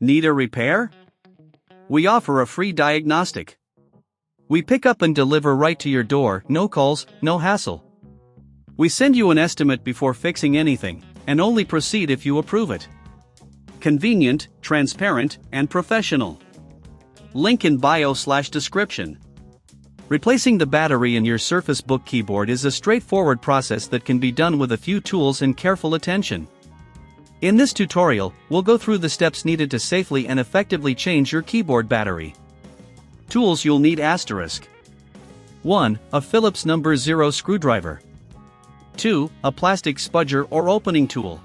Need a repair? We offer a free diagnostic. We pick up and deliver right to your door, no calls, no hassle. We send you an estimate before fixing anything, and only proceed if you approve it. Convenient, transparent, and professional. Link in bio/description. Replacing the battery in your Surface Book keyboard is a straightforward process that can be done with a few tools and careful attention. In this tutorial, we'll go through the steps needed to safely and effectively change your keyboard battery. Tools you'll need: 1. A Phillips No. 0 screwdriver. 2. A plastic spudger or opening tool.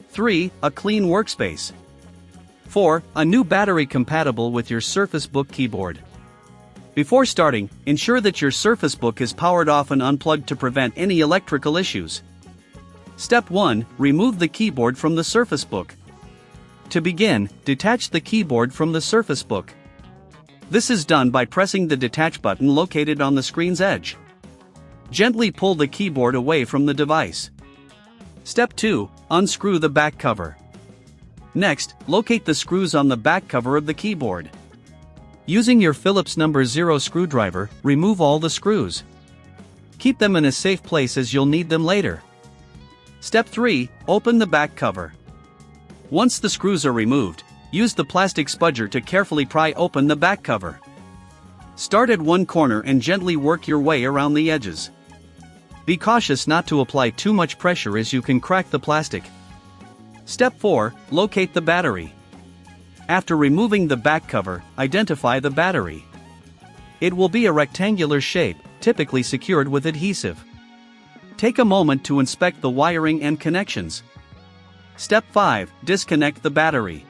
3. A clean workspace. 4. A new battery compatible with your Surface Book keyboard. Before starting, ensure that your Surface Book is powered off and unplugged to prevent any electrical issues. Step 1. Remove the keyboard from the Surface Book. To begin, detach the keyboard from the Surface Book. This is done by pressing the detach button located on the screen's edge. Gently pull the keyboard away from the device. Step 2. Unscrew the back cover. Next, locate the screws on the back cover of the keyboard. Using your Phillips No. 0 screwdriver, remove all the screws. Keep them in a safe place as you'll need them later. Step 3. Open the back cover. Once the screws are removed, use the plastic spudger to carefully pry open the back cover. Start at one corner and gently work your way around the edges. Be cautious not to apply too much pressure as you can crack the plastic. Step 4. Locate the battery. After removing the back cover, identify the battery. It will be a rectangular shape, typically secured with adhesive. Take a moment to inspect the wiring and connections. Step 5. Disconnect the battery.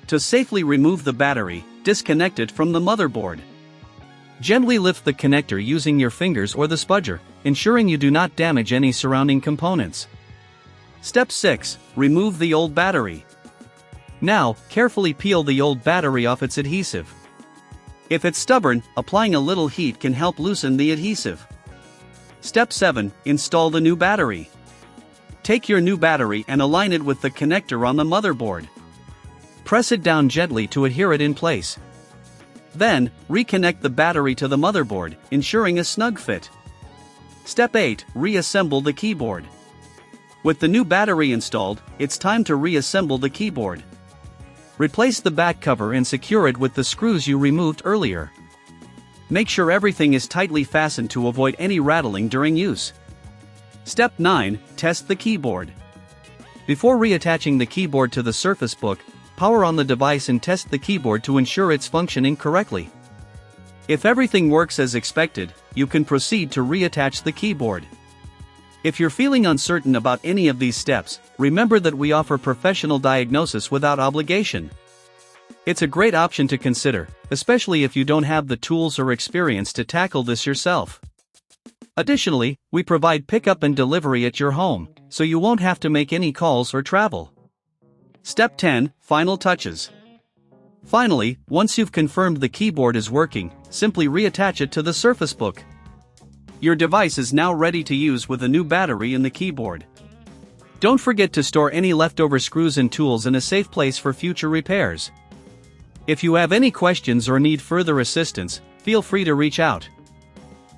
To safely remove the battery, disconnect it from the motherboard. Gently lift the connector using your fingers or the spudger, ensuring you do not damage any surrounding components. Step 6. Remove the old battery. Now, carefully peel the old battery off its adhesive. If it's stubborn, applying a little heat can help loosen the adhesive. Step 7. Install the new battery. Take your new battery and align it with the connector on the motherboard. Press it down gently to adhere it in place. Then, reconnect the battery to the motherboard, ensuring a snug fit. Step 8. Reassemble the keyboard. With the new battery installed, it's time to reassemble the keyboard. Replace the back cover and secure it with the screws you removed earlier. Make sure everything is tightly fastened to avoid any rattling during use. Step 9. Test the keyboard. Before reattaching the keyboard to the Surface Book, power on the device and test the keyboard to ensure it's functioning correctly. If everything works as expected, you can proceed to reattach the keyboard. If you're feeling uncertain about any of these steps, remember that we offer professional diagnosis without obligation. It's a great option to consider, especially if you don't have the tools or experience to tackle this yourself. Additionally, we provide pickup and delivery at your home, so you won't have to make any calls or travel. Step 10. Final touches. Finally, once you've confirmed the keyboard is working, simply reattach it to the Surface Book. Your device is now ready to use with a new battery in the keyboard. Don't forget to store any leftover screws and tools in a safe place for future repairs. If you have any questions or need further assistance, feel free to reach out.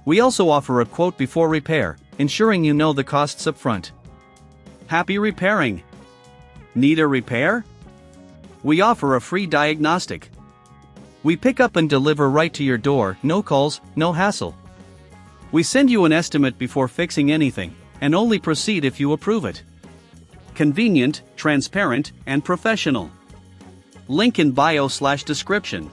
We also offer a quote before repair, ensuring you know the costs up front. Happy repairing! Need a repair? We offer a free diagnostic. We pick up and deliver right to your door, no calls, no hassle. We send you an estimate before fixing anything, and only proceed if you approve it. Convenient, transparent, and professional. Link in bio/description.